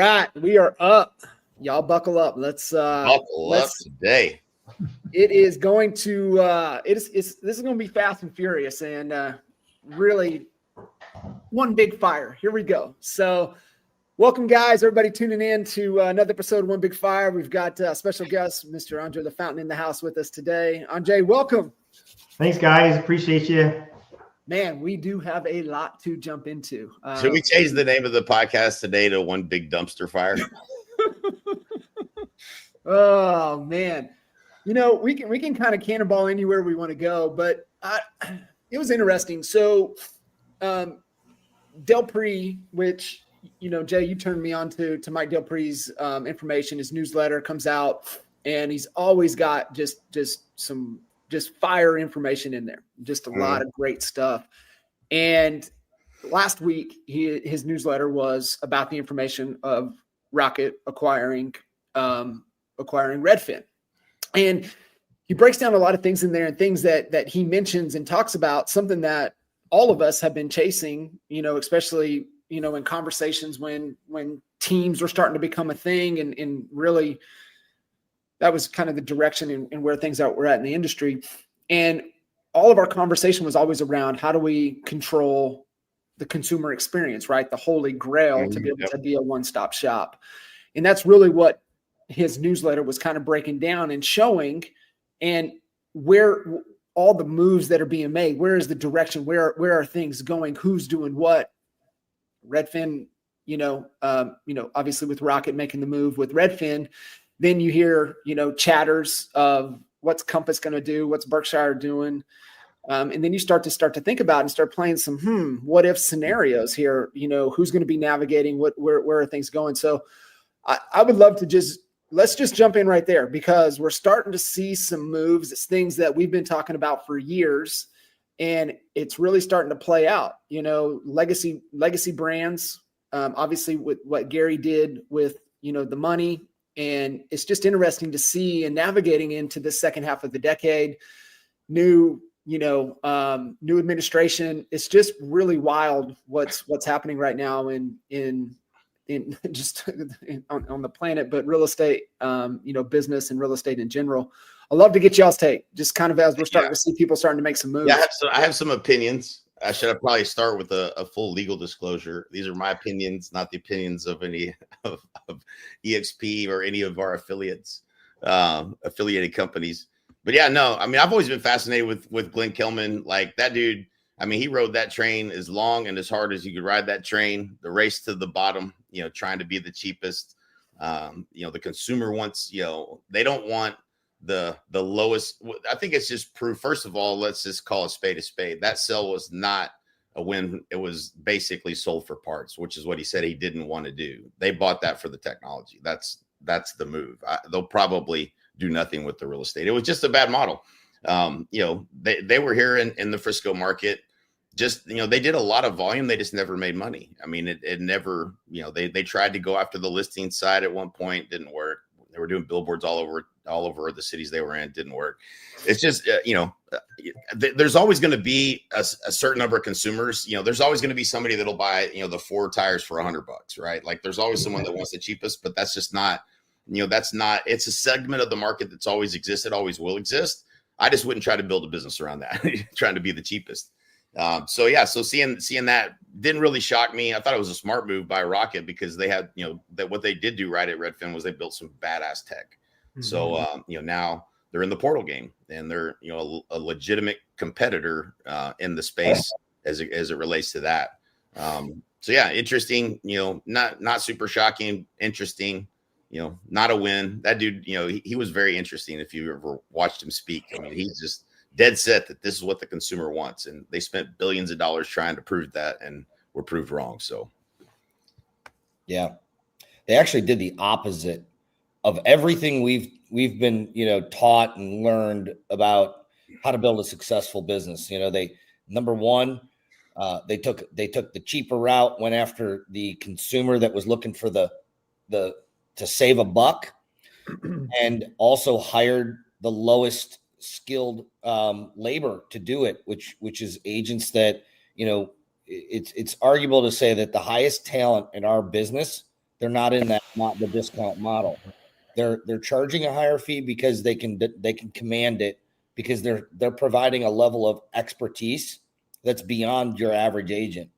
right, we are up. Y'all buckle up. Let's buckle up today. It is going to this is going to be fast and furious, and really one big fire. Here we go. So, welcome, guys. Everybody tuning in to another episode of One Big Fire. We've got special guest, Mr. Andre LaFountain, in the house with us today. Andre, welcome. Thanks, guys. Appreciate you. Man, we do have a lot to jump into. Should we change the name of the podcast today to One Big Dumpster Fire? Oh man, you know we can kind of cannonball anywhere we want to go, but it was interesting. So Del Pre, which Jay, you turned me on to Mike Del Pre's information. His newsletter comes out, and he's always got just fire information in there, just a lot of great stuff. And last week, his newsletter was about the information of Rocket acquiring Redfin. And he breaks down a lot of things in there, and things that he mentions and talks about, something that all of us have been chasing, especially, in conversations when teams were starting to become a thing, and really that was kind of the direction and where things were at in the industry. And all of our conversation was always around, how do we control the consumer experience, right? The holy grail to be able to be a one-stop shop. And that's really what his newsletter was kind of breaking down and showing, and where all the moves that are being made, where is the direction, where are things going, who's doing what. Redfin, obviously with Rocket making the move with Redfin, then you hear, chatters of what's Compass going to do, what's Berkshire doing. And then you start to think about and start playing some, what if scenarios here, who's going to be navigating where are things going? So I would love to let's just jump in right there, because we're starting to see some moves. It's things that we've been talking about for years, and it's really starting to play out, legacy brands, obviously with what Gary did with, the money. And it's just interesting to see, and navigating into the second half of the decade, new administration. It's just really wild what's happening right now in just on the planet, but real estate, business and real estate in general. I'd love to get y'all's take, just kind of as we're starting to see people starting to make some moves. Yeah, I have some opinions. I should probably start with a full legal disclosure. These are my opinions, not the opinions of any of EXP or any of our affiliated companies. But yeah, no, I mean, I've always been fascinated with Glenn Kelman. Like, that dude, I mean, he rode that train as long and as hard as you could ride that train, the race to the bottom, trying to be the cheapest. The consumer wants, they don't want the lowest. I think it's just proof. First of all, let's just call a spade a spade. That sale was not a win. It was basically sold for parts, which is what he said he didn't want to do. They bought that for the technology. That's the move. They'll probably do nothing with the real estate. It was just a bad model. They were here in the Frisco market. Just, they did a lot of volume. They just never made money. I mean, it never, they tried to go after the listing side at one point, didn't work. They were doing billboards all over the cities they were in, didn't work. It's just, there's always going to be a certain number of consumers. There's always going to be somebody that'll buy, the 4 tires for $100, right? Like, there's always someone that wants the cheapest, but that's just not, it's a segment of the market that's always existed, always will exist. I just wouldn't try to build a business around that, trying to be the cheapest. So seeing that didn't really shock me. I thought it was a smart move by Rocket, because they had, that what they did do right at Redfin was they built some badass tech. Mm-hmm. So, now they're in the portal game, and they're, a legitimate competitor in the space as it relates to that. So yeah, interesting, not super shocking, interesting, not a win. That dude, he was very interesting. If you ever watched him speak, I mean, he's just dead set that this is what the consumer wants, and they spent billions of dollars trying to prove that, and were proved wrong. So yeah, they actually did the opposite of everything we've been taught and learned about how to build a successful business. They, number one, they took the cheaper route, went after the consumer that was looking for the to save a buck, and also hired the lowest skilled labor to do it, which is agents that, it's arguable to say that the highest talent in our business They're not in not the discount model. They're charging a higher fee because they can command it, because they're providing a level of expertise that's beyond your average agent.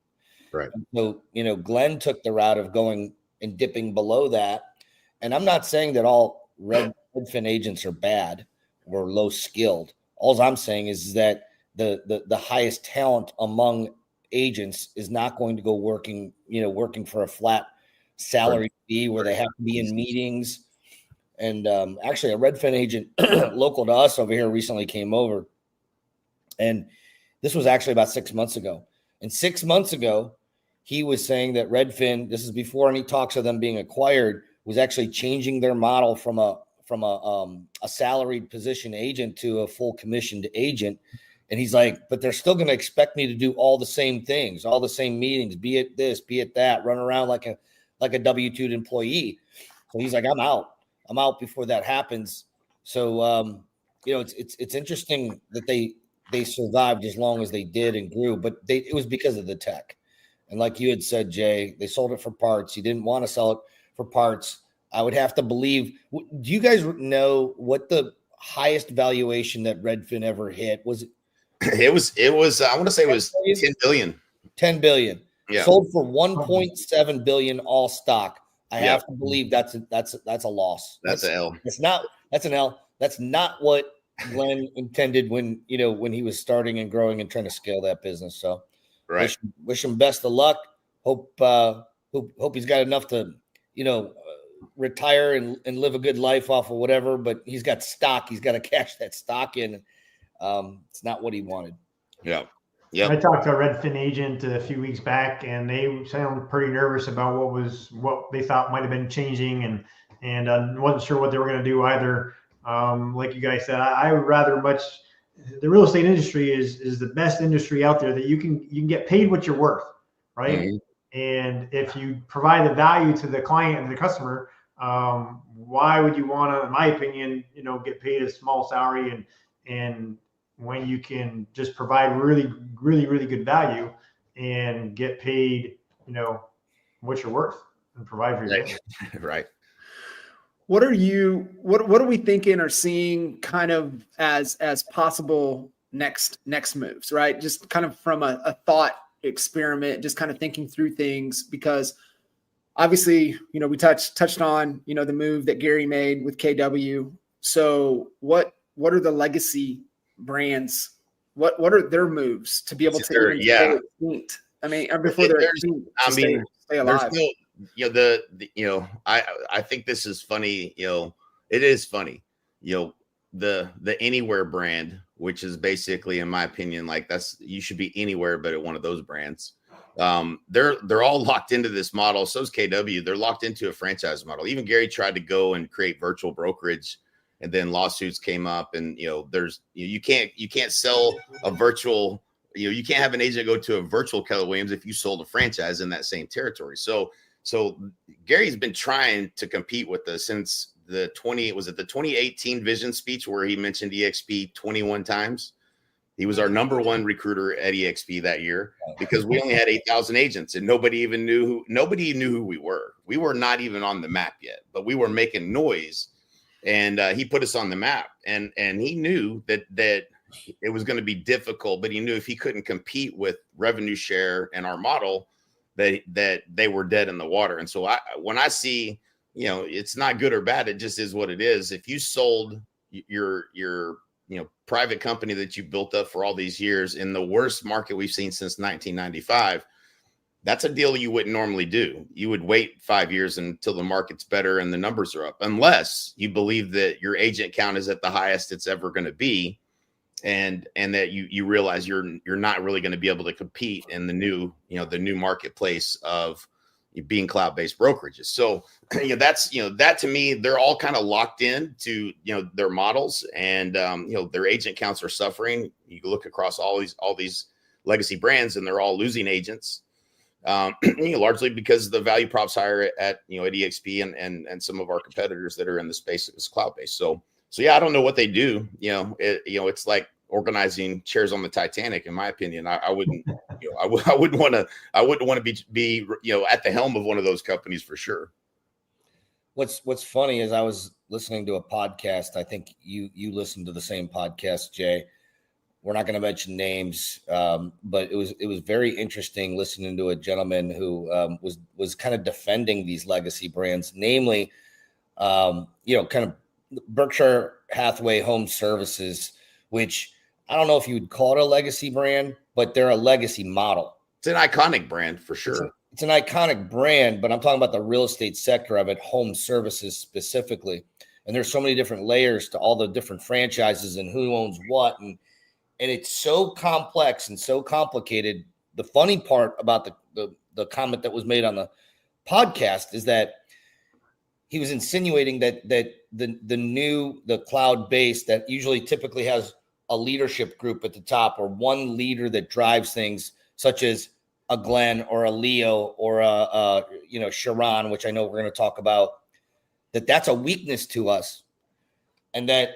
Right. So, Glenn took the route of going and dipping below that. And I'm not saying that all Redfin agents are bad or low skilled. All I'm saying is that the highest talent among agents is not going to go working for a flat salary fee where they have to be in meetings. And actually, a Redfin agent local to us over here recently came over, and this was actually about 6 months ago. And 6 months ago, he was saying that Redfin, this is before any talks of them being acquired, was actually changing their model from a salaried position agent to a full commissioned agent. And he's like, but they're still going to expect me to do all the same things, all the same meetings, be it this, be it that, run around like a W-2 employee. So he's like, I'm out before that happens. So, it's interesting that they survived as long as they did and grew, but it was because of the tech. And like you had said, Jay, they sold it for parts. You didn't want to sell it for parts. I would have to believe. Do you guys know what the highest valuation that Redfin ever hit was? It was. I want to say it was 10 billion. 10 billion. Yeah. Sold for 1.7 billion all stock. I have to believe that's a loss. That's an L. That's an L. That's not what Glenn intended when he was starting and growing and trying to scale that business. So right. Wish him best of luck. Hope he's got enough to, retire and live a good life off of whatever, but he's got stock. He's got to cash that stock in. It's not what he wanted. Yeah. Yeah. I talked to a Redfin agent a few weeks back, and they sounded pretty nervous about what they thought might have been changing, and wasn't sure what they were going to do either. Like you guys said, I would rather the real estate industry is the best industry out there that you can get paid what you're worth, right? Mm-hmm. And if you provide the value to the client and the customer, why would you want to, in my opinion, get paid a small salary and when you can just provide really, really, really good value and get paid, what you're worth and provide for your family. Right. What are we thinking or seeing kind of as possible next moves, right? Just kind of from a thought experiment, just kind of thinking through things, because obviously, we touched on, the move that Gary made with KW. So what are the legacy brands? What are their moves to be able to stay extinct? I mean, before they're extinct, stay alive. I think this is funny. It is funny. The Anywhere brand, which is basically, in my opinion, like you should be anywhere but at one of those brands. They're all locked into this model. So is KW. They're locked into a franchise model. Even Gary tried to go and create virtual brokerage, and then lawsuits came up, and you can't sell a virtual. You can't have an agent go to a virtual Keller Williams if you sold a franchise in that same territory. So Gary's been trying to compete with us since the 2018 vision speech where he mentioned EXP 21 times. He was our number one recruiter at EXP that year because we only had 8,000 agents and nobody knew who we were. We were not even on the map yet, but we were making noise, and he put us on the map, and he knew that it was going to be difficult, but he knew if he couldn't compete with revenue share and our model, that they were dead in the water. And so when I see, it's not good or bad, it just is what it is. If you sold your private company that you built up for all these years in the worst market we've seen since 1995, that's a deal you wouldn't normally do. You would wait 5 years until the market's better and the numbers are up, unless you believe that your agent count is at the highest it's ever going to be. And that you realize you're not really going to be able to compete in the new marketplace of being cloud-based brokerages. So that to me, they're all kind of locked in to their models, and their agent counts are suffering. You can look across all these legacy brands, and they're all losing agents, largely because the value props higher at EXP and some of our competitors that are in the space is cloud-based. So yeah, I don't know what they do. It's like organizing chairs on the Titanic. In my opinion, I wouldn't want to be at the helm of one of those companies for sure. What's funny is I was listening to a podcast. I think you listened to the same podcast, Jay. We're not going to mention names, but it was very interesting listening to a gentleman who was kind of defending these legacy brands, namely, kind of Berkshire Hathaway HomeServices, which I don't know if you would call it a legacy brand, but they're a legacy model. It's an iconic brand for sure. It's an iconic brand, but I'm talking about the real estate sector of it, home services specifically. And there's so many different layers to all the different franchises and who owns what. And it's so complex and so complicated. The funny part about the comment that was made on the podcast is that he was insinuating that the cloud-based that usually typically has a leadership group at the top or one leader that drives things, such as a Glenn or a Leo or a Sharon, which I know we're going to talk about, that's a weakness to us. And that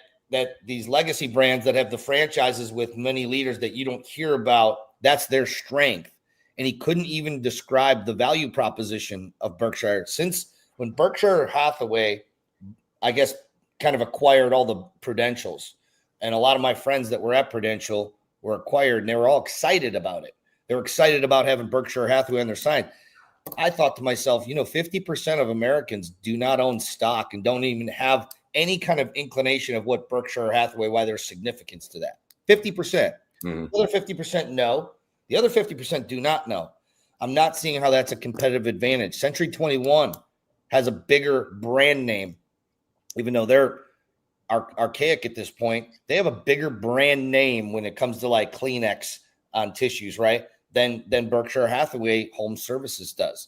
these legacy brands that have the franchises with many leaders that you don't hear about, that's their strength. And he couldn't even describe the value proposition of Berkshire. Since when Berkshire Hathaway, I guess, kind of acquired all the Prudentials, and a lot of my friends that were at Prudential were acquired, and they were all excited about it. They were excited about having Berkshire Hathaway on their side. I thought to myself, 50% of Americans do not own stock and don't even have any kind of inclination of what Berkshire Hathaway, why there's significance to that. 50%. The other 50% know. The other 50% do not know. I'm not seeing how that's a competitive advantage. Century 21 has a bigger brand name, even though they're archaic at this point. They have a bigger brand name when it comes to like Kleenex on tissues, right? Than Berkshire Hathaway HomeServices does.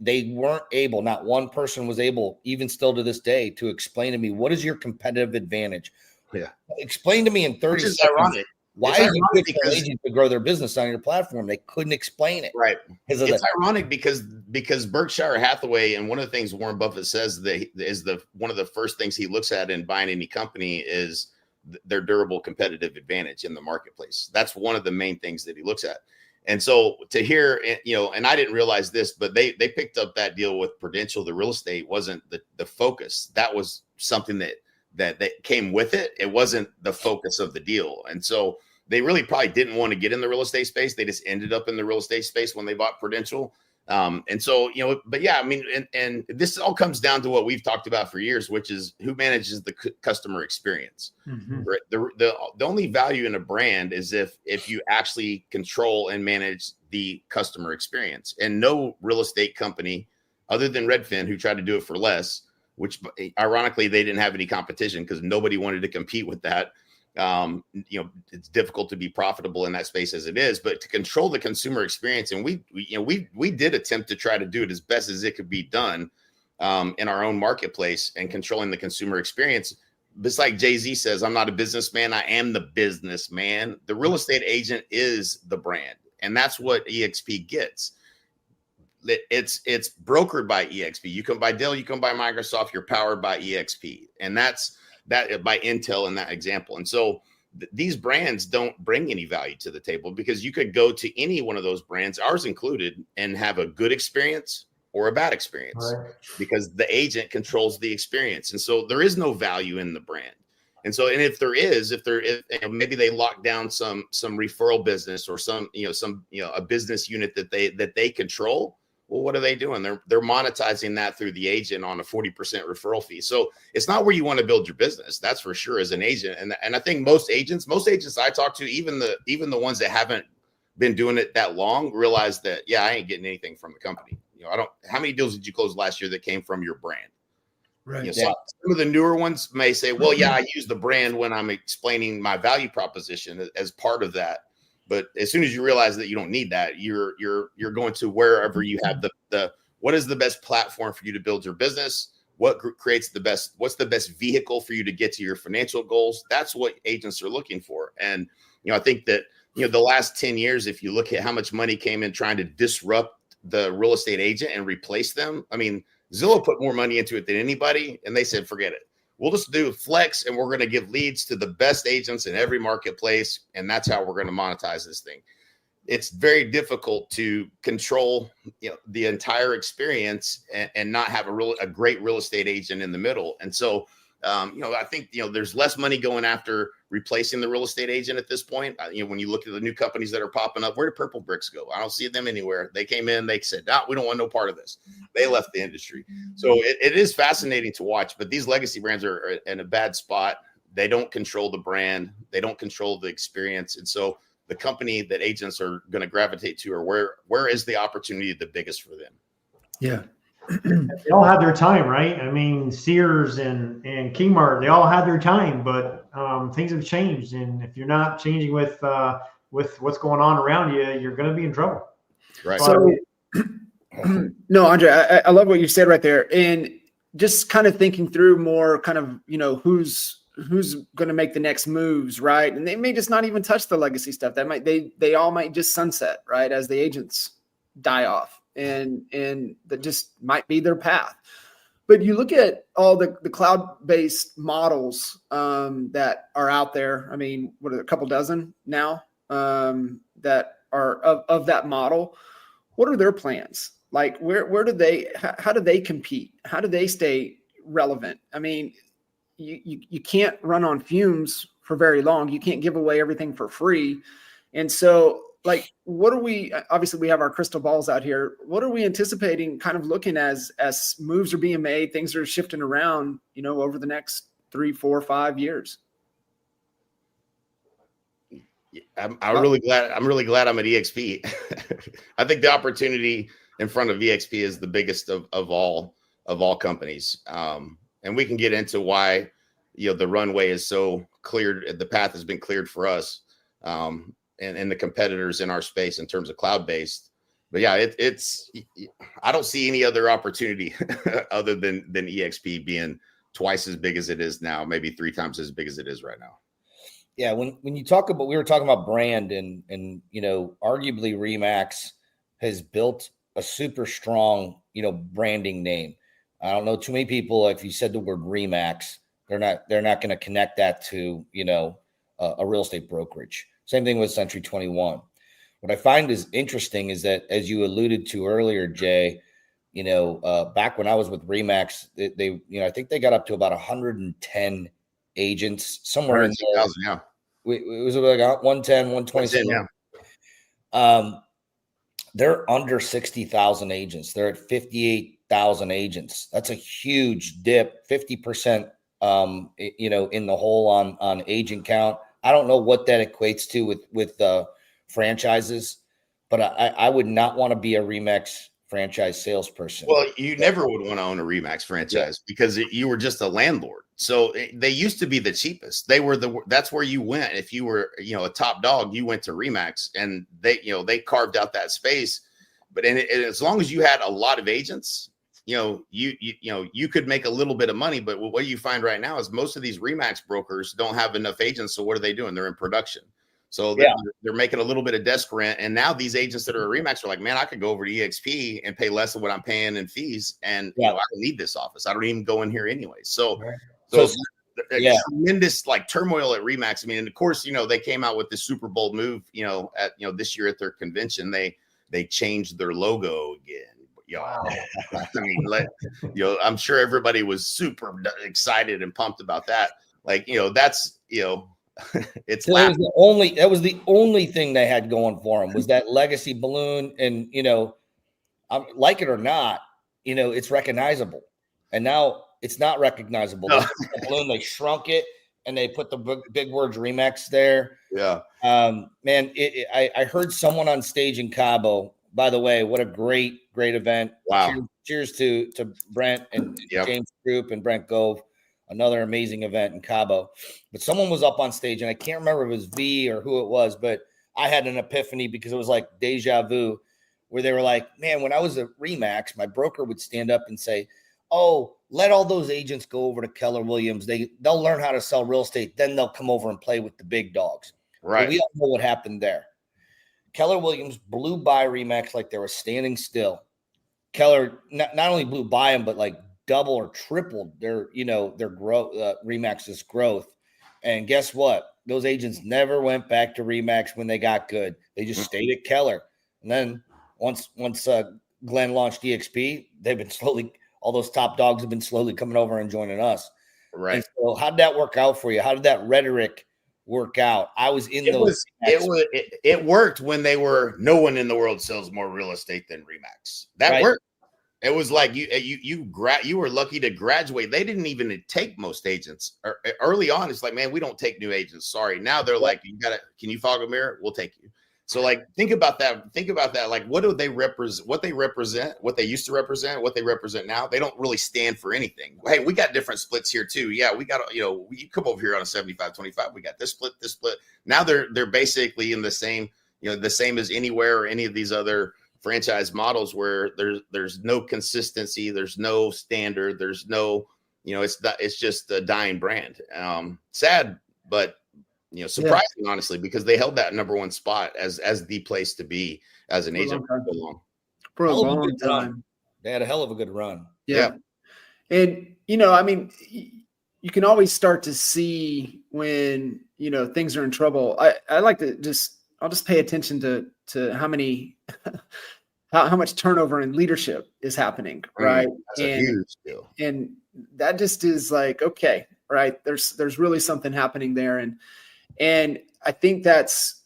They weren't able, not one person was able, even still to this day, to explain to me, what is your competitive advantage? Yeah. Explain to me in 30 seconds. Ironic. Why are you picking an agent to grow their business on your platform? They couldn't explain it. Right. It's ironic because Berkshire Hathaway, and one of the things Warren Buffett says that is one of the first things he looks at in buying any company is their durable competitive advantage in the marketplace. That's one of the main things that he looks at. And so to hear, and I didn't realize this, but they picked up that deal with Prudential. The real estate wasn't the focus. That was something that came with it. It wasn't the focus of the deal. And so they really probably didn't want to get in the real estate space. They just ended up in the real estate space when they bought Prudential. And so, but yeah, I mean, and this all comes down to what we've talked about for years, which is who manages the customer experience. Mm-hmm. Right? The only value in a brand is if you actually control and manage the customer experience. And no real estate company other than Redfin, who tried to do it for less, which ironically, they didn't have any competition because nobody wanted to compete with that. It's difficult to be profitable in that space as it is, but to control the consumer experience. And we did attempt to try to do it as best as it could be done in our own marketplace and controlling the consumer experience. Just like Jay-Z says, I'm not a businessman. I am the businessman. The real estate agent is the brand. And that's what EXP gets. It's brokered by EXP. You can buy Dell, you can buy Microsoft, you're powered by EXP. And that's that by Intel in that example. And so these brands don't bring any value to the table because you could go to any one of those brands, ours included, and have a good experience or a bad experience, right? Because the agent controls the experience. And so there is no value in the brand. And so, and if there is, maybe they lock down some referral business or a business unit that they control. Well, what are they doing? They're monetizing that through the agent on a 40% referral fee. So it's not where you want to build your business. That's for sure as an agent. And I think most agents I talk to, even the ones that haven't been doing it that long, realize that, yeah, I ain't getting anything from the company. How many deals did you close last year that came from your brand? Right. Some of the newer ones may say, well, yeah, I use the brand when I'm explaining my value proposition as part of that. But as soon as you realize that you don't need that, you're going to wherever you have what is the best platform for you to build your business? What's the best vehicle for you to get to your financial goals? That's what agents are looking for. And, I think that, the last 10 years, if you look at how much money came in trying to disrupt the real estate agent and replace them, I mean, Zillow put more money into it than anybody. And they said, forget it. We'll just do flex and we're going to give leads to the best agents in every marketplace. And that's how we're going to monetize this thing. it's very difficult to control, the entire experience and not have a great real estate agent in the middle. And so, I think, there's less money going after replacing the real estate agent at this point. When you look at the new companies that are popping up, where did Purple Bricks go? I don't see them anywhere. They came in, they said, no, we don't want no part of this. They left the industry. So it is fascinating to watch, but these legacy brands are in a bad spot. They don't control the brand. They don't control the experience. And so the company that agents are going to gravitate to, or where is the opportunity the biggest for them? Yeah. They all had their time, right? I mean, Sears and Kmart, they all had their time, but things have changed. And if you're not changing with what's going on around you, you're going to be in trouble. Right. So, no, Andre, I love what you said right there. And just kind of thinking through more kind of, who's going to make the next moves, right? And they may just not even touch the legacy stuff. They all might just sunset, right, as the agents die off. And that just might be their path. But you look at all the cloud-based models that are out there. I mean, what are a couple dozen now that are of that model? What are their plans? Like, where do they? How do they compete? How do they stay relevant? I mean, you can't run on fumes for very long. You can't give away everything for free, and so. Like, what are we, obviously we have our crystal balls out here. What are we anticipating kind of looking as moves are being made, things are shifting around, over the next 3, 4, 5 years? I'm really glad I'm at EXP. I think the opportunity in front of EXP is the biggest of all companies. And we can get into why, the runway is so cleared. The path has been cleared for us. And the competitors in our space in terms of cloud-based. But yeah, it's I don't see any other opportunity other than EXP being twice as big as it is now, maybe 3 times as big as it is right now. Yeah, when you talk about, we were talking about brand and arguably RE/MAX has built a super strong, branding name. I don't know too many people, if you said the word RE/MAX, they're not going to connect that to, a real estate brokerage. Same thing with Century 21. What I find is interesting is that, as you alluded to earlier, Jay, back when I was with RE/MAX, they I think they got up to about 110 agents somewhere in there. Yeah. It was like 110, 120. Yeah. They're under 60,000 agents. They're at 58,000 agents. That's a huge dip, 50%, in the hole on agent count. I don't know what that equates to with franchises, but I would not want to be a RE/MAX franchise salesperson. Well, you never would want to own a RE/MAX franchise because you were just a landlord. So they used to be the cheapest. That's where you went. If you were, a top dog, you went to RE/MAX, and they carved out that space. But as long as you had a lot of agents, you could make a little bit of money. But what you find right now is most of these RE/MAX brokers don't have enough agents. So what are they doing? They're in production. So they're making a little bit of desk rent. And now these agents that are RE/MAX are like, man, I could go over to EXP and pay less than what I'm paying in fees. And I don't need this office. I don't even go in here anyway. So tremendous turmoil at RE/MAX. I mean, and of course, they came out with this super bold move, at this year at their convention, they changed their logo again. Wow. I mean, I'm sure everybody was super excited and pumped about that. That's, it's that was the only thing they had going for them was that legacy balloon. And, like it or not, it's recognizable. And now it's not recognizable. No. The balloon, they shrunk it and they put the big words RE/MAX there. Yeah. Man, I heard someone on stage in Cabo. By the way, what a great event. Wow. Cheers to Brent and James Group and Brent Gove. Another amazing event in Cabo. But someone was up on stage, and I can't remember if it was V or who it was, but I had an epiphany because it was like deja vu, where they were like, man, when I was at RE/MAX, my broker would stand up and say, oh, let all those agents go over to Keller Williams. They'll learn how to sell real estate. Then they'll come over and play with the big dogs. Right. But we all know what happened there. Keller Williams blew by RE/MAX like they were standing still. Keller not only blew by them, but double or tripled their growth, RE/MAX's growth. And guess what? those agents never went back to Remax when they got good. They just stayed at Keller. And then once Glenn launched EXP, they've been all those top dogs have been slowly coming over and joining us. Right. And so how did that work out for you? How did that rhetoric work out? I was in it worked when they were no one in the world sells more real estate than Remax. That worked. It was like you were lucky to graduate. They didn't even take most agents early on. It's like, man, we don't take new agents. Sorry. Now they're like, can you fog a mirror? We'll take you. So like, think about that. Like, what do they represent? What they represent, what they used to represent, what they represent now. They don't really stand for anything. Hey, we got different splits here too. Yeah, we got, you come over here on a 75-25. We got this split. Now they're basically in the same, the same as Anywhere or any of these other franchise models where there's no consistency, there's no standard, there's no, it's just a dying brand. Sad, but surprising, honestly, because they held that number one spot as the place to be as an agent for a long time. They had a hell of a good run. Yeah. And, you can always start to see when, things are in trouble. I like to I'll just pay attention to how much turnover in leadership is happening. Right. That's a huge deal. And that just is like, okay, right. There's really something happening there. And I think that's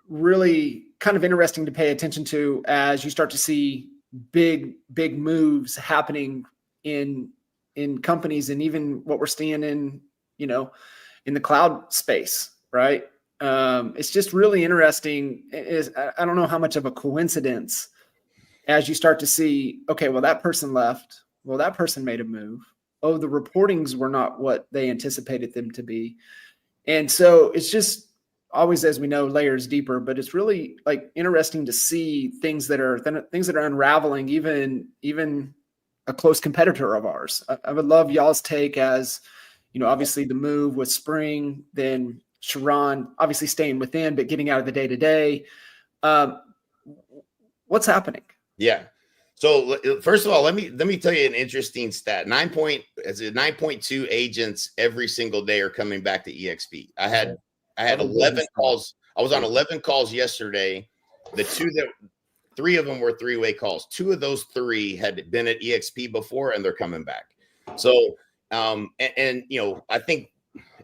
really kind of interesting to pay attention to as you start to see big moves happening in companies, and even what we're seeing in the cloud space, right? It's just really interesting. I don't know how much of a coincidence as you start to see, okay, well, that person left. Well, that person made a move. Oh, the reportings were not what they anticipated them to be. And so it's just always, as we know, layers deeper, but it's really like interesting to see things that are unraveling, even a close competitor of ours. I would love y'all's take as, obviously the move with Spring, then Sharon, obviously staying within, but getting out of the day-to-day. What's happening? Yeah. So first of all, let me tell you an interesting stat. 9.2 agents every single day are coming back to EXP. I had 11 calls. I was on 11 calls yesterday. Three of them were three-way calls. Two of those three had been at EXP before, and they're coming back. So, I think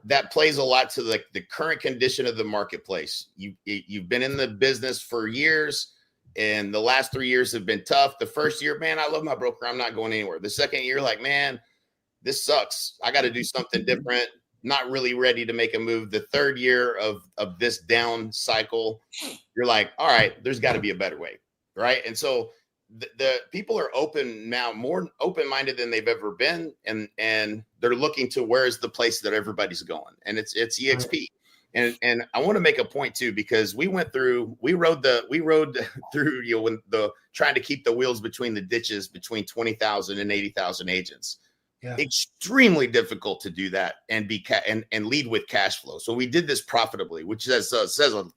that plays a lot to the current condition of the marketplace. You've been in the business for years, and the last 3 years have been tough. The first year, man, I love my broker. I'm not going anywhere. The second year, like, man, this sucks. I got to do something different. Not really ready to make a move. The third year of this down cycle, you're like, all right, there's got to be a better way, right? And so the people are open now, more open-minded than they've ever been, and they're looking to where is the place that everybody's going, and it's EXP. And I want to make a point too, because we rode through when trying to keep the wheels between the ditches between 20,000 and 80,000 agents. Yeah. Extremely difficult to do that and and lead with cash flow. So we did this profitably, which says a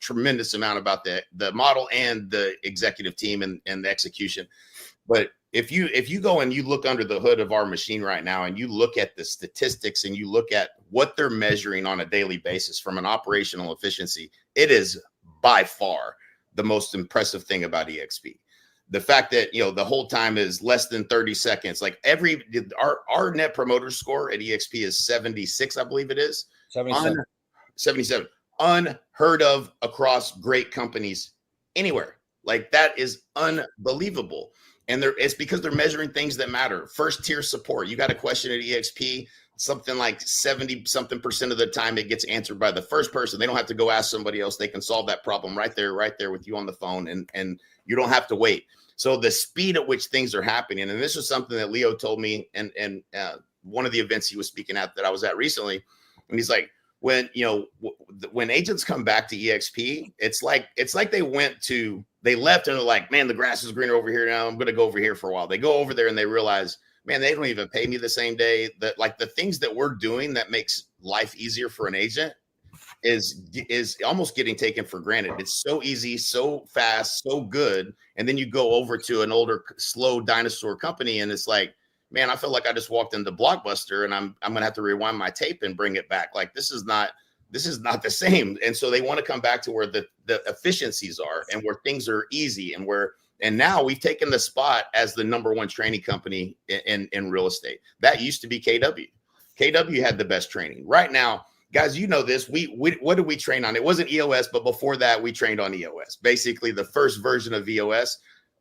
tremendous amount about the model and the executive team and the execution. But if you go and you look under the hood of our machine right now, and you look at the statistics and you look at what they're measuring on a daily basis from an operational efficiency, it is by far the most impressive thing about EXP. The fact that, the whole time is less than 30 seconds, like our net promoter score at EXP is 76, I believe it is. 77. Unheard of across great companies anywhere. Like, that is unbelievable. And it's because they're measuring things that matter. First tier support. You got a question at EXP, something like 70% of the time it gets answered by the first person. They don't have to go ask somebody else. They can solve that problem right there with you on the phone, and you don't have to wait. So the speed at which things are happening, and this was something that Leo told me, and one of the events he was speaking at that I was at recently, and he's like, when agents come back to EXP, it's like they left and they're like, man, the grass is greener over here now. I'm going to go over here for a while. They go over there and they realize, man, they don't even pay me the same day. That, like, the things that we're doing that makes life easier for an agent is almost getting taken for granted. It's so easy, so fast, so good. And then you go over to an older, slow dinosaur company, and it's like, man, I feel like I just walked into Blockbuster, and I'm going to have to rewind my tape and bring it back. Like, this is not this is not the same. And so they want to come back to where the efficiencies are and where things are easy and now we've taken the spot as the number one training company in real estate. That used to be KW. KW had the best training. Right now, guys, you know this. We what did we train on? It wasn't EOS, but before that, we trained on EOS. Basically, the first version of EOS.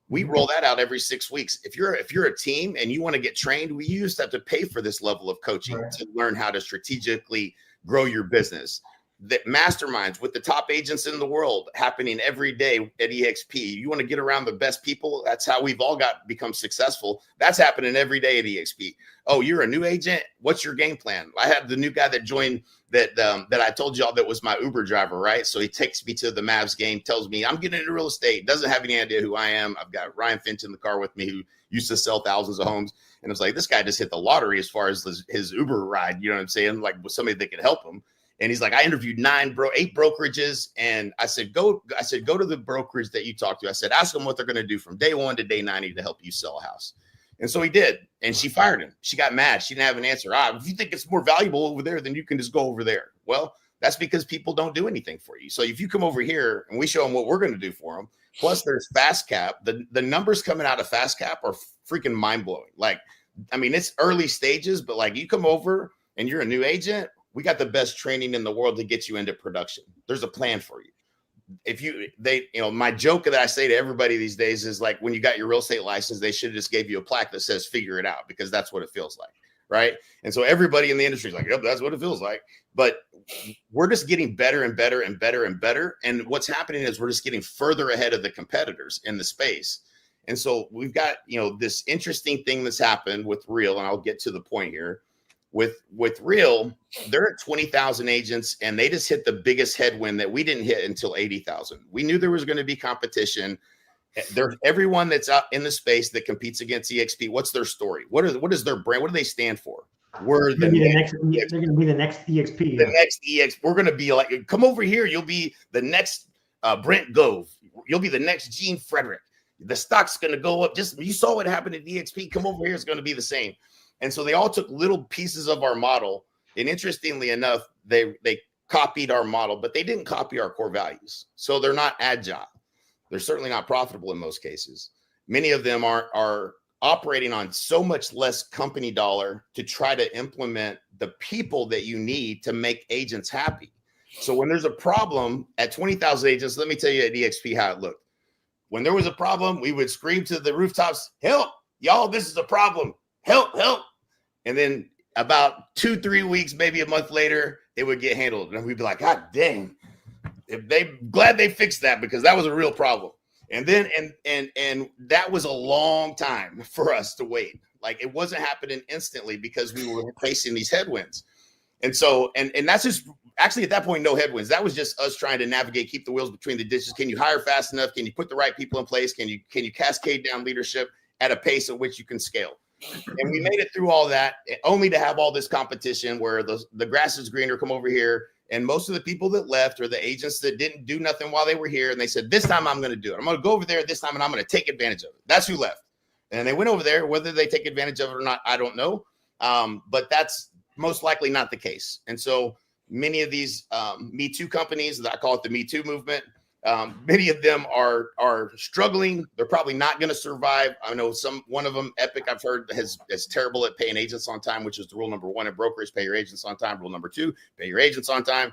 We roll that out every 6 weeks. If you're a team and you want to get trained, we used to have to pay for this level of coaching to learn how to strategically grow your business. That masterminds with the top agents in the world happening every day at EXP. You want to get around the best people. That's how we've all become successful. That's happening every day at EXP. Oh, you're a new agent. What's your game plan? I had the new guy that joined that I told y'all that was my Uber driver, right? So he takes me to the Mavs game, tells me I'm getting into real estate. Doesn't have any idea who I am. I've got Ryan Finch in the car with me who used to sell thousands of homes. And it's like, this guy just hit the lottery as far as his Uber ride. You know what I'm saying? Like with somebody that could help him. And he's like, I interviewed 8 brokerages. And I said, go to the brokerage that you talked to. I said, ask them what they're going to do from day 1 to day 90 to help you sell a house. And so he did. And she fired him. She got mad. She didn't have an answer. If you think it's more valuable over there, then you can just go over there. Well, that's because people don't do anything for you. So if you come over here and we show them what we're going to do for them, plus there's Fast Cap, the numbers coming out of Fast Cap are freaking mind blowing. Like, I mean, it's early stages, but like you come over and you're a new agent, we got the best training in the world to get you into production. There's a plan for you. My joke that I say to everybody these days is like, when you got your real estate license, they should have just gave you a plaque that says, figure it out, because that's what it feels like. Right. And so everybody in the industry is like, yep, that's what it feels like. But we're just getting better and better and better and better. And what's happening is we're just getting further ahead of the competitors in the space. And so we've got, this interesting thing that's happened with Real, and I'll get to the point here. With Real, they're at 20,000 agents, and they just hit the biggest headwind that we didn't hit until 80,000. We knew there was going to be competition. Everyone that's out in the space that competes against EXP, what's their story? What is their brand? What do they stand for? We're they're going to be the next EXP. The next EXP. We're going to be like, come over here. You'll be the next Brent Gove. You'll be the next Gene Frederick. The stock's going to go up. You saw what happened at EXP. Come over here. It's going to be the same. And so they all took little pieces of our model. And interestingly enough, they copied our model, but they didn't copy our core values. So they're not agile. They're certainly not profitable in most cases. Many of them are operating on so much less company dollar to try to implement the people that you need to make agents happy. So when there's a problem at 20,000 agents, let me tell you at EXP how it looked. When there was a problem, we would scream to the rooftops, help, y'all, this is a problem. Help, help. And then about 2-3 weeks, maybe a month later, it would get handled. And we'd be like, God dang, glad they fixed that, because that was a real problem. And then, and that was a long time for us to wait. Like, it wasn't happening instantly because we were facing these headwinds. And so, and that's just actually at that point, no headwinds. That was just us trying to navigate, keep the wheels between the dishes. Can you hire fast enough? Can you put the right people in place? Can you cascade down leadership at a pace at which you can scale? And we made it through all that, only to have all this competition where the grass is greener, come over here. And most of the people that left are the agents that didn't do nothing while they were here. And they said, this time I'm going to do it. I'm going to go over there this time and I'm going to take advantage of it. That's who left. And they went over there. Whether they take advantage of it or not, I don't know. But that's most likely not the case. And so many of these Me Too companies, that I call it the Me Too movement, many of them are struggling. They're probably not going to survive. I know one of them, Epic, I've heard is terrible at paying agents on time, which is the rule number 1 in brokerage: pay your agents on time. Rule number 2, pay your agents on time.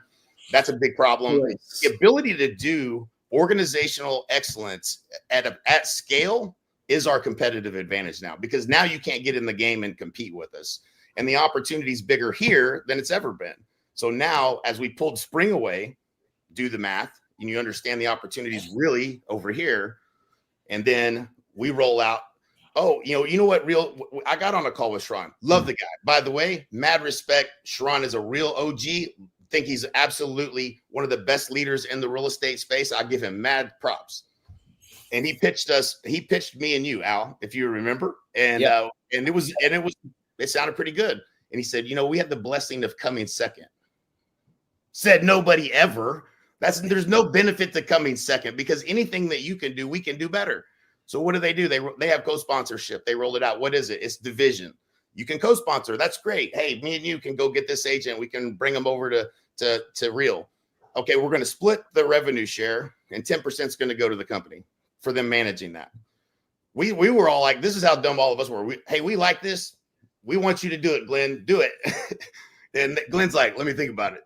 That's a big problem. Yes. The ability to do organizational excellence at scale is our competitive advantage now, because now you can't get in the game and compete with us. And the opportunity is bigger here than it's ever been. So now, as we pulled spring away, do the math, and you understand the opportunities really over here. And then we roll out. Oh, you know what? I got on a call with Sharon. Love the guy. By the way, mad respect. Sharon is a real OG. Think he's absolutely one of the best leaders in the real estate space. I give him mad props. And he pitched me and you, Al, if you remember. And yep. It sounded pretty good. And he said, we had the blessing of coming second. Said nobody ever. There's no benefit to coming second, because anything that you can do, we can do better. So what do? They have co-sponsorship. They roll it out. What is it? It's division. You can co-sponsor. That's great. Hey, me and you can go get this agent. We can bring them over to to Real. Okay, we're going to split the revenue share, and 10% is going to go to the company for them managing that. We were all like, this is how dumb all of us were. We like this. We want you to do it, Glenn. Do it. And Glenn's like, let me think about it.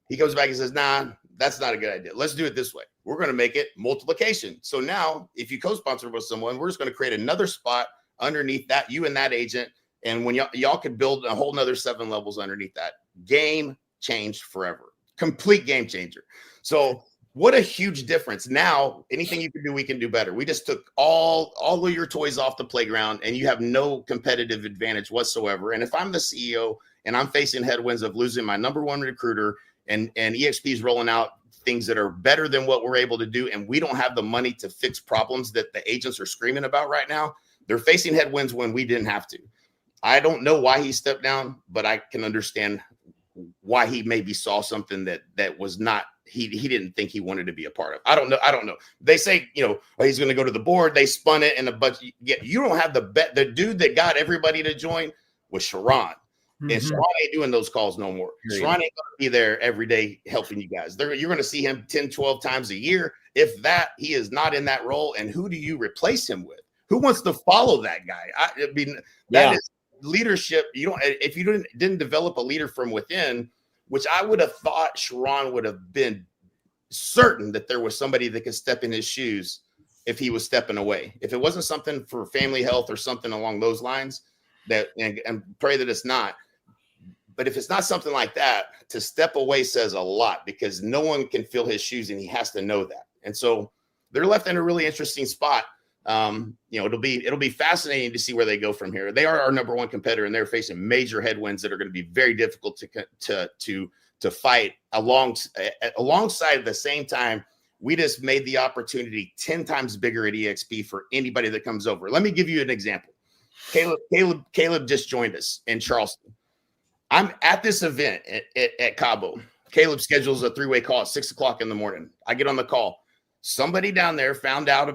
He comes back and says, nah, that's not a good idea. Let's do it this way. We're going to make it multiplication. So now if you co-sponsor with someone, we're just going to create another spot underneath that, you and that agent. And when y'all could build a whole nother 7 levels underneath that. Game changed forever. Complete game changer. So what a huge difference. Now, anything you can do, we can do better. We just took all of your toys off the playground, and you have no competitive advantage whatsoever. And if I'm the CEO and I'm facing headwinds of losing my number one recruiter, and EXP is rolling out things that are better than what we're able to do, and we don't have the money to fix problems that the agents are screaming about right now, they're facing headwinds when we didn't have to. I don't know why he stepped down, but I can understand why he maybe saw something that was not, he didn't think he wanted to be a part of. I don't know. They say, he's going to go to the board. They spun it, and a bunch. Yeah, you don't have the dude that got everybody to join was Sharon. And Sharon ain't doing those calls no more. Sharon ain't going to be there every day helping you guys. You're going to see him 10, 12 times a year. If that, he is not in that role. And who do you replace him with? Who wants to follow that guy? I mean, that is leadership. If you didn't develop a leader from within, which I would have thought Sharon would have been certain that there was somebody that could step in his shoes if he was stepping away. If it wasn't something for family health or something along those lines, and pray that it's not. But if it's not something like that, to step away says a lot, because no one can fill his shoes, and he has to know that. And so they're left in a really interesting spot. It'll be fascinating to see where they go from here. They are our number one competitor, and they're facing major headwinds that are going to be very difficult to fight alongside. At the same time, we just made the opportunity 10 times bigger at EXP for anybody that comes over. Let me give you an example. Caleb just joined us in Charleston. I'm at this event at Cabo. Caleb schedules a 3-way call at 6:00 in the morning. I get on the call. Somebody down there found out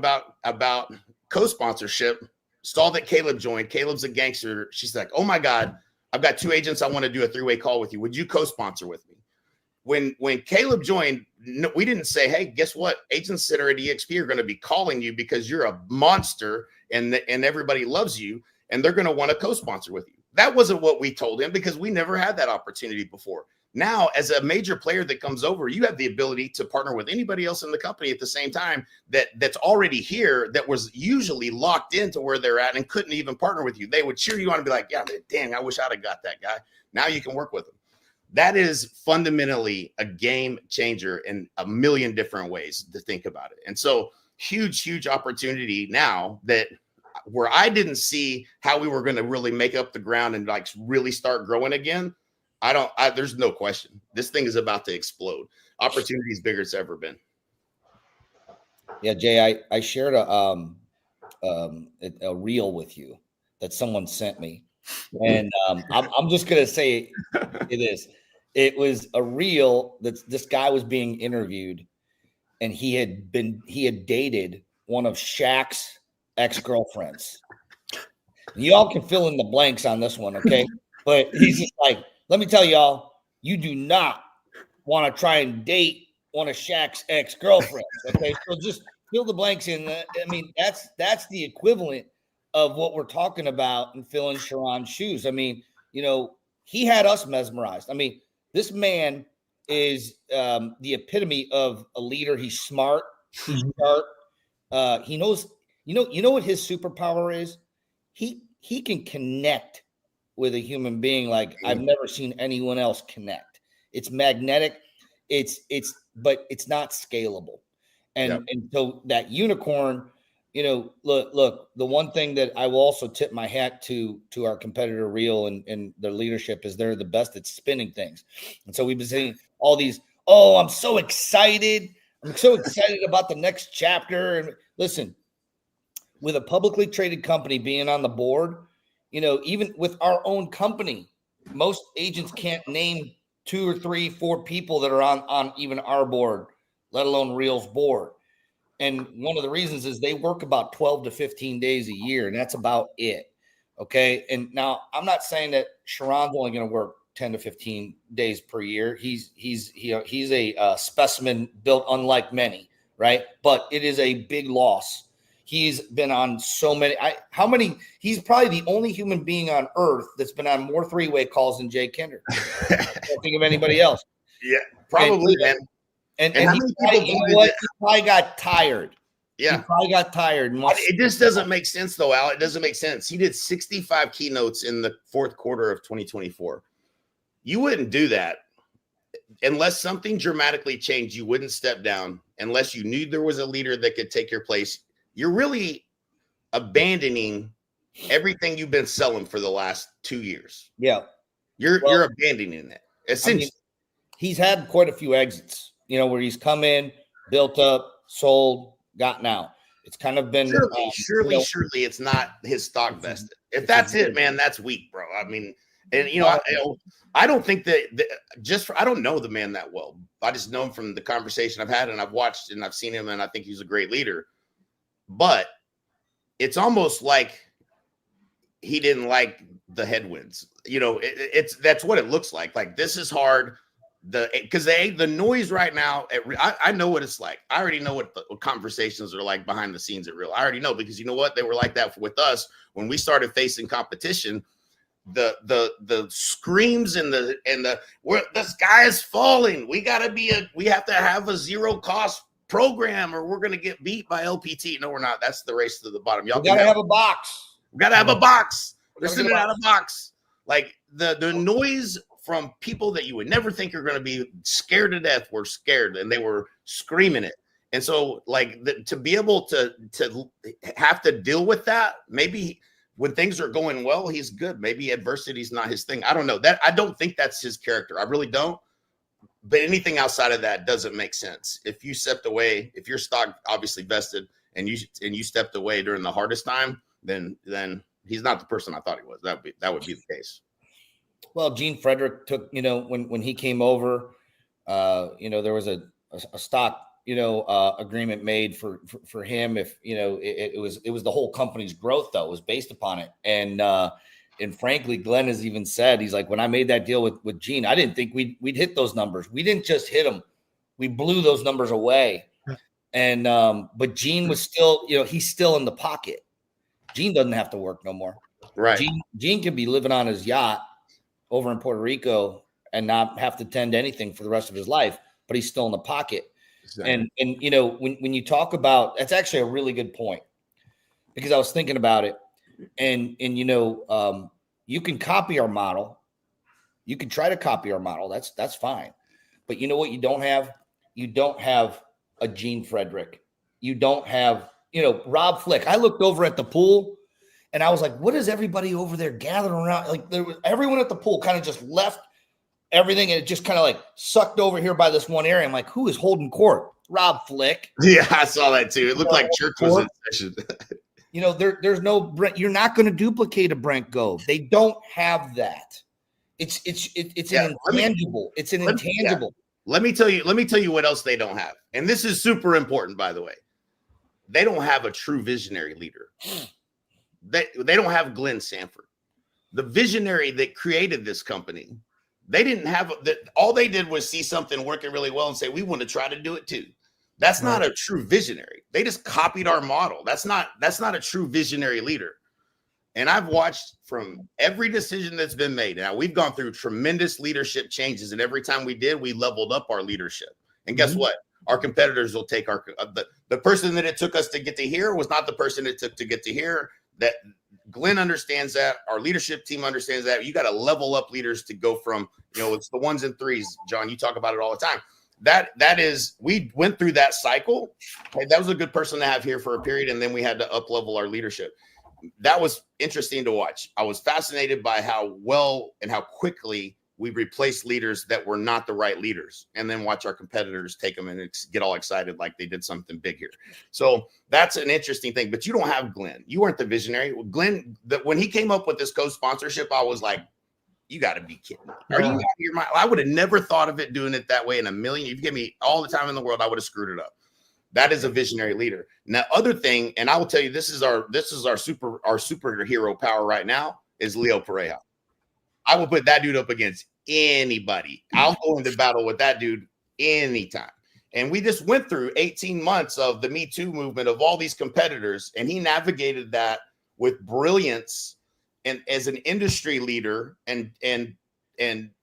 about co-sponsorship, saw that Caleb joined. Caleb's a gangster. She's like, oh my God, I've got 2 agents. I want to do a 3-way call with you. Would you co-sponsor with me? When Caleb joined, we didn't say, hey, guess what? Agents that are at EXP are going to be calling you because you're a monster and everybody loves you, and they're going to want to co-sponsor with you. That wasn't what we told him, because we never had that opportunity before. Now, as a major player that comes over, you have the ability to partner with anybody else in the company at the same time that's already here, that was usually locked into where they're at and couldn't even partner with you. They would cheer you on and be like, yeah, dang, I wish I'd have got that guy. Now you can work with them. That is fundamentally a game changer in a million different ways to think about it. And so huge opportunity now that where I didn't see how we were going to really make up the ground and like really start growing again. There's no question. This thing is about to explode. Opportunity is bigger than it's ever been. Yeah, Jay, I shared a reel with you that someone sent me. And I'm just going to say it is. It was a reel that this guy was being interviewed, and he had dated one of Shaq's ex-girlfriends. Y'all can fill in the blanks on this one, okay? But he's just like, let me tell y'all, you do not want to try and date one of Shaq's ex-girlfriends, okay? So just fill the blanks in. I mean, that's the equivalent of what we're talking about and filling Sharon's shoes. I mean, he had us mesmerized. I mean, this man is the epitome of a leader. He's smart. He's sharp. He knows. You know what his superpower is? He can connect with a human being like I've never seen anyone else connect. It's magnetic. But it's not scalable. And so that unicorn, look, the one thing that I will also tip my hat to our competitor Real and their leadership is they're the best at spinning things. And so we've been seeing all these, I'm so excited. I'm so excited about the next chapter. And listen, with a publicly traded company being on the board, even with our own company, most agents can't name 2 or 3, 4 people that are on even our board, let alone Real's board. And one of the reasons is they work about 12 to 15 days a year, and that's about it. Okay. And now I'm not saying that Sharon's only going to work 10 to 15 days per year. He's a specimen built unlike many, right? But it is a big loss. He's been on so many. He's probably the only human being on earth that's been on more three-way calls than Jay Kinder. I don't think of anybody else. Yeah, probably, man. And he probably got tired. Yeah. He probably got tired. It just doesn't make sense, though, Al. It doesn't make sense. He did 65 keynotes in the fourth quarter of 2024. You wouldn't do that unless something dramatically changed. You wouldn't step down unless you knew there was a leader that could take your place. You're really abandoning everything you've been selling for the last 2 years. Yeah. You're abandoning it. Essentially. He's had quite a few exits, where he's come in, built up, sold, gotten out. It's kind of been surely it's not his stock vested. If that's it, man, that's weak, bro. I mean, and I don't think I don't know the man that well. I just know him from the conversation I've had, and I've watched and I've seen him, and I think he's a great leader. But it's almost like he didn't like the headwinds. That's what it looks like. Like, this is hard. Because the noise right now, I know what it's like. I already know what the conversations are like behind the scenes at Real. I already know, because you know what? They were like that with us when we started facing competition. The screams and the sky is falling. We have to have a zero cost program, or we're gonna get beat by LPT. No, we're not. That's the race to the bottom. Y'all gotta have a box. We gotta have a box. They're sending out a box. Like, the noise from people that you would never think are going to be scared to death were scared, and they were screaming it. And so, like, to be able to have to deal with that, maybe when things are going well, he's good. Maybe adversity is not his thing. I don't know. I don't think that's his character. I really don't. But anything outside of that doesn't make sense. If you stepped away, if your stock obviously vested and you stepped away during the hardest time, then he's not the person I thought he was. That would be the case. Well, Gene Frederick took, when he came over, there was a stock, agreement made for him. If, it was the whole company's growth, though, was based upon it. And frankly, Glenn has even said, he's like, when I made that deal with Gene, I didn't think we'd hit those numbers. We didn't just hit them. We blew those numbers away. And, but Gene was still, he's still in the pocket. Gene doesn't have to work no more. Right. Gene can be living on his yacht over in Puerto Rico and not have to tend to anything for the rest of his life, but he's still in the pocket. Exactly. And when you talk about, that's actually a really good point, because I was thinking about it, and you can copy our model. You can try to copy our model. That's fine. But you know what you don't have? You don't have a Gene Frederick. You don't have, Rob Flick. I looked over at the pool, and I was like, what is everybody over there gathering around? Like, everyone at the pool kind of just left everything, and it just kind of like sucked over here by this one area. I'm like, who is holding court? Rob Flick. Yeah, I saw that too. It looked like church was in session. There's no Brent. You're not going to duplicate a Brent Gove. They don't have that. It's an intangible. It's an intangible. Let me tell you what else they don't have. And this is super important, by the way. They don't have a true visionary leader. They don't have Glenn Sanford, the visionary that created this company. They didn't have that. All they did was see something working really well and say, we want to try to do it too. That's not a true visionary. They just copied our model. That's not a true visionary leader. And I've watched from every decision that's been made. Now, we've gone through tremendous leadership changes, and every time we did, we leveled up our leadership. And guess what? Our competitors will take the person that it took us to get to here was not the person it took to get to here. That Glenn understands that. Our leadership team understands that. You got to level up leaders to go from, it's the ones and threes. John, you talk about it all the time. That is, we went through that cycle. Okay, that was a good person to have here for a period, and then we had to up level our leadership. That was interesting to watch. I was fascinated by how well and how quickly we replaced leaders that were not the right leaders, and then watch our competitors take them and get all excited like they did something big here. So that's an interesting thing. But you don't have Glenn. You weren't the visionary. Glenn, when he came up with this co-sponsorship, I was like, you got to be kidding me. Are you out of your mind? I would have never thought of it doing it that way in a million. If you give me all the time in the world, I would have screwed it up. That is a visionary leader. Now, other thing, and I will tell you, this is our superhero power right now, is Leo Pareja. I will put that dude up against anybody. I'll go into battle with that dude anytime. And we just went through 18 months of the Me Too movement of all these competitors, and he navigated that with brilliance and as an industry leader and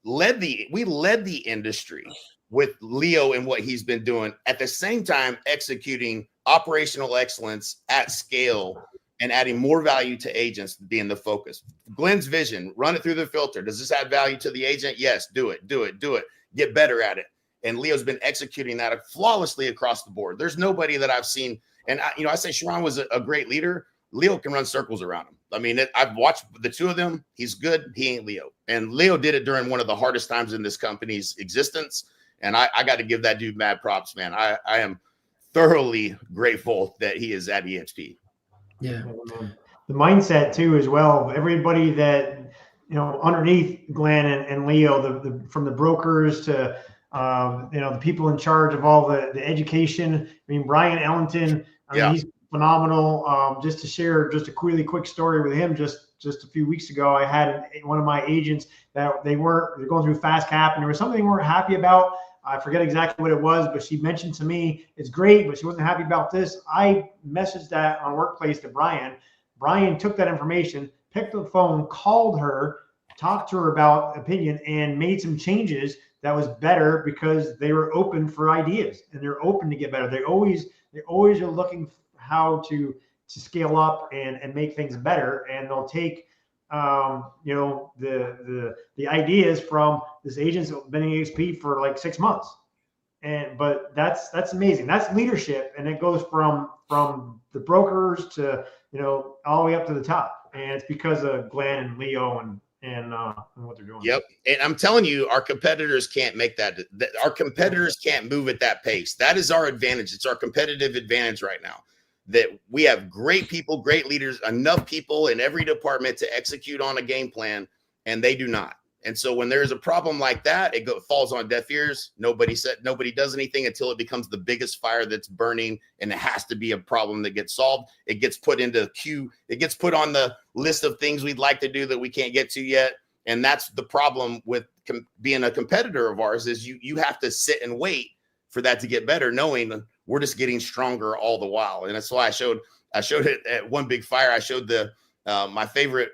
led the industry with Leo and what he's been doing, at the same time executing operational excellence at scale and adding more value to agents being the focus. Glenn's vision, run it through the filter. Does this add value to the agent? Yes, do it. Get better at it. And Leo's been executing that flawlessly across the board. There's nobody that I've seen. And I say Sharon was a great leader. Leo can run circles around him. I mean, I've watched the two of them. He's good. He ain't Leo. And Leo did it during one of the hardest times in this company's existence. And I got to give that dude mad props, man. I am thoroughly grateful that he is at EXP. Yeah. The mindset too, as well. Everybody that, underneath Glenn and Leo, the from the brokers to, the people in charge of all the education. I mean, Brian Ellington, he's phenomenal. Just to share just a really quick story with him, just a few weeks ago, I had one of my agents that they're going through fast cap, and there was something they weren't happy about. I forget exactly what it was, but she mentioned to me, it's great, but she wasn't happy about this. I messaged that on Workplace to Brian. Brian took that information, picked up the phone, called her, talked to her about opinion, and made some changes that was better because they were open for ideas and they're open to get better. They always are looking how to scale up and make things better. And they'll take, the ideas from this agent's been in EXP for like 6 months. But that's amazing. That's leadership. And it goes from the brokers to, all the way up to the top. And it's because of Glenn and Leo and what they're doing. Yep. And I'm telling you, our competitors can't make that. Our competitors can't move at that pace. That is our advantage. It's our competitive advantage right now, that we have great people, great leaders, enough people in every department to execute on a game plan, and they do not. And so when there's a problem like that, it falls on deaf ears. Nobody does anything until it becomes the biggest fire that's burning, and it has to be a problem that gets solved. It gets put into queue. It gets put on the list of things we'd like to do that we can't get to yet. And that's the problem with being a competitor of ours, is you have to sit and wait for that to get better, knowing we're just getting stronger all the while. And that's why I showed it at One Big Fire. I showed my favorite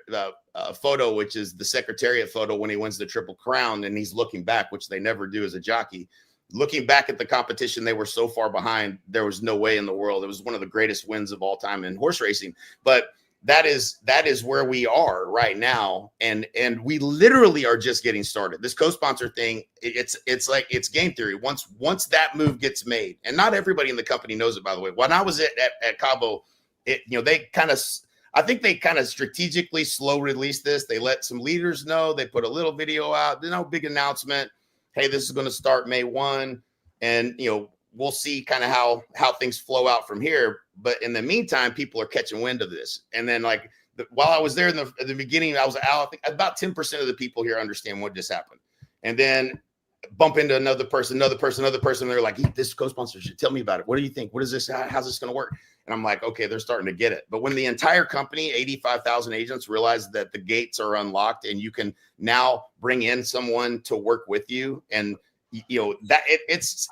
photo, which is the Secretariat photo when he wins the Triple Crown and he's looking back, which they never do as a jockey. Looking back at the competition, they were so far behind. There was no way in the world. It was one of the greatest wins of all time in horse racing. But that is where we are right now. And we literally are just getting started. This co-sponsor thing, it's like, it's game theory. Once that move gets made, and not everybody in the company knows it, by the way. When I was at Cabo, I think they kind of strategically slow released this. They let some leaders know. They put a little video out. No big announcement. Hey, this is going to start May 1. And, we'll see kind of how things flow out from here. But in the meantime, people are catching wind of this. And then while I was there in the beginning, I was out. I think about 10% of the people here understand what just happened. And then bump into another person. They're like, this co-sponsor should tell me about it. What do you think? What is this? How's this going to work? And I'm like, okay, they're starting to get it. But when the entire company, 85,000 agents, realize that the gates are unlocked and you can now bring in someone to work with you, and that it's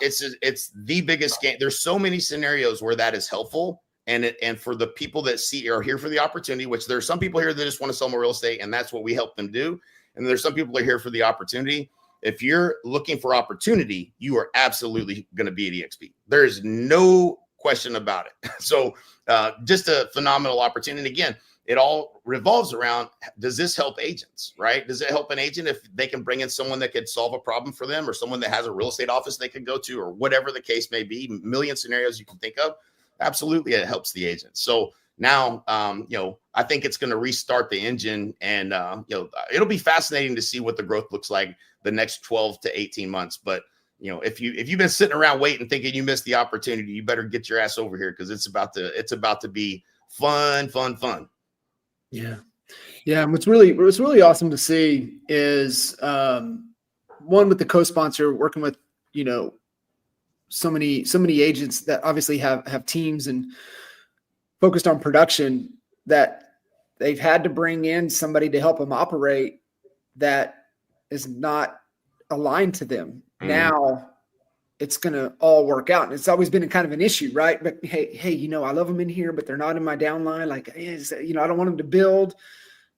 the biggest game. There's so many scenarios where that is helpful. And for the people that are here for the opportunity, which there's some people here that just want to sell more real estate, and that's what we help them do. And there's some people that are here for the opportunity. If you're looking for opportunity, you are absolutely going to be at EXP. There's no question about it. So just a phenomenal opportunity. Again, it all revolves around, does this help agents, right? Does it help an agent if they can bring in someone that could solve a problem for them, or someone that has a real estate office they can go to, or whatever the case may be? Million scenarios you can think of. Absolutely, it helps the agent. So now, I think it's going to restart the engine, and it'll be fascinating to see what the growth looks like the next 12 to 18 months. But if you've been sitting around waiting, thinking you missed the opportunity, you better get your ass over here, because it's about to be fun. Yeah. And what's really awesome to see is one, with the co-sponsor, working with so many agents that obviously have teams and focused on production, that they've had to bring in somebody to help them operate that is not aligned to them. Mhm. Now it's going to all work out. And it's always been kind of an issue, right? But hey, you know, I love them in here, but they're not in my downline. Like, you know, I don't want them to build.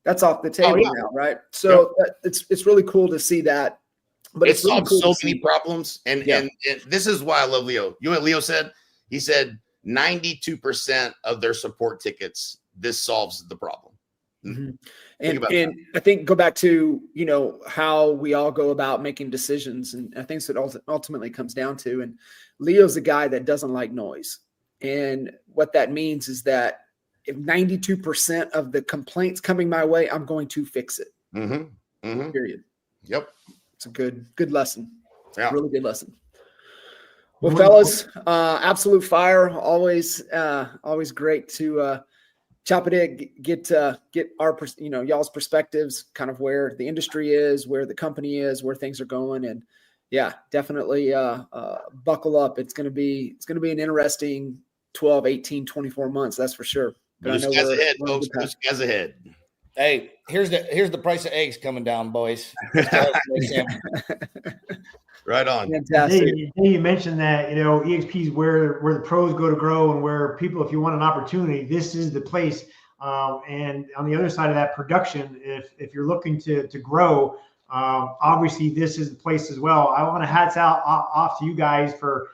That's off the table now, right? So it's really cool to see that. But it it's really solves cool so many problems. And this is why I love Leo. You know what Leo said? He said 92% of their support tickets, this solves the problem. Mm-hmm. And I think go back to, you know, how we all go about making decisions. And I think that's what ultimately comes down to. And Leo's a guy that doesn't like noise. And what that means is that if 92% of the complaints coming my way, I'm going to fix it. Period. Yep. It's a good lesson. Yeah. Really good lesson. Well, fellas, absolute fire. Always great to chop it in, get our, you know, y'all's perspectives, kind of where the industry is, where the company is, where things are going. And yeah, definitely buckle up. It's going to be an interesting 12, 18, 24 months. That's for sure. But Blue skies ahead, folks. Blue skies ahead. Hey, here's the price of eggs coming down, boys. Right on. Fantastic. You mentioned that, you know, EXP is where the pros go to grow, and where people, if you want an opportunity, this is the place. And on the other side of that, production, if you're looking to grow, obviously this is the place as well. I want to hats out off to you guys for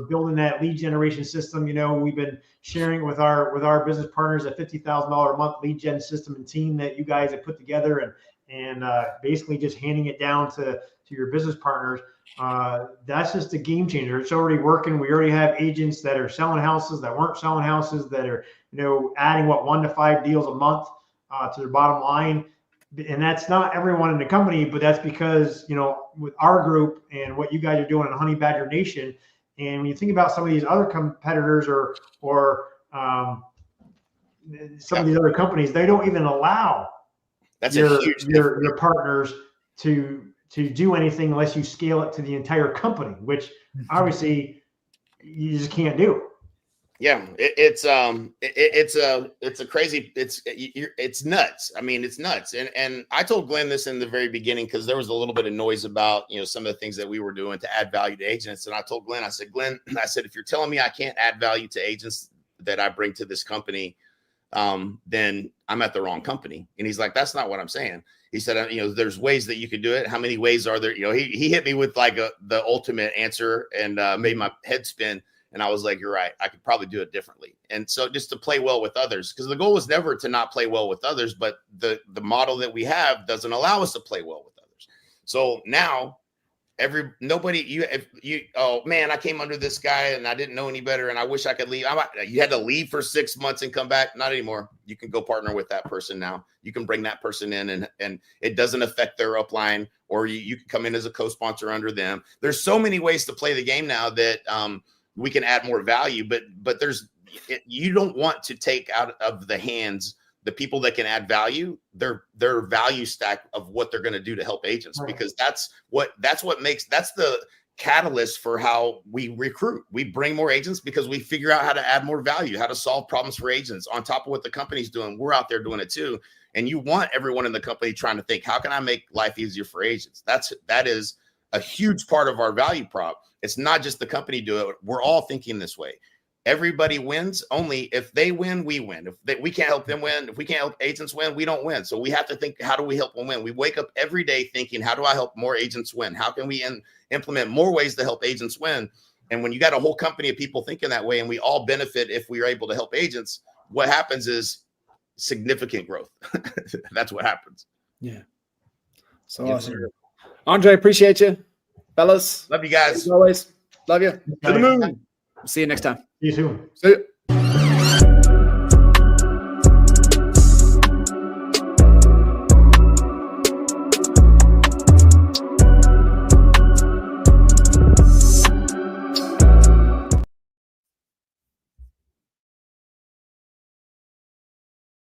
building that lead generation system. You know, we've been sharing with our business partners a $50,000 a month lead gen system and team that you guys have put together, and basically just handing it down to your business partners. That's just a game changer. It's already working. We already have agents that are selling houses, that weren't selling houses, that are, you know, adding 1 to 5 deals a month to their bottom line. And that's not everyone in the company, but that's because, you know, with our group and what you guys are doing in Honey Badger Nation. And when you think about some of these other competitors or some of these other companies, they don't even allow your partners to do anything unless you scale it to the entire company, which obviously you just can't do. Yeah, it's a crazy, it's nuts. I mean, it's nuts. And I told Glenn this in the very beginning, because there was a little bit of noise about, you know, some of the things that we were doing to add value to agents. And I told Glenn, I said, if you're telling me I can't add value to agents that I bring to this company, then I'm at the wrong company. And he's like, that's not what I'm saying. He said, you know, there's ways that you can do it. How many ways are there? You know, he hit me with like the ultimate answer, and made my head spin. And I was like, you're right. I could probably do it differently. And so just to play well with others, because the goal was never to not play well with others, but the model that we have doesn't allow us to play well with others. So now oh man, I came under this guy and I didn't know any better, and I wish I could leave. You had to leave for 6 months and come back. Not anymore. You can go partner with that person now. You can bring that person in, and it doesn't affect their upline, or you can come in as a co-sponsor under them. There's so many ways to play the game now that we can add more value, but you don't want to take out of the hands the people that can add value, their value stack of what they're going to do to help agents, right? Because that's the catalyst for how we recruit. We bring more agents because we figure out how to add more value, how to solve problems for agents on top of what the company's doing. We're out there doing it too. And you want everyone in the company trying to think, how can I make life easier for agents? That is a huge part of our value prop. It's not just the company do it. We're all thinking this way. Everybody wins only if they win, we win. If we can't help them win, if we can't help agents win, we don't win. So we have to think, how do we help them win? We wake up every day thinking, how do I help more agents win? How can we implement more ways to help agents win? And when you got a whole company of people thinking that way, and we all benefit if we are able to help agents, what happens is significant growth. That's what happens. Yeah. So awesome. Andre, appreciate you. Fellas. Love you guys. As always. Love you. To the moon. See you next time. See you soon. See you.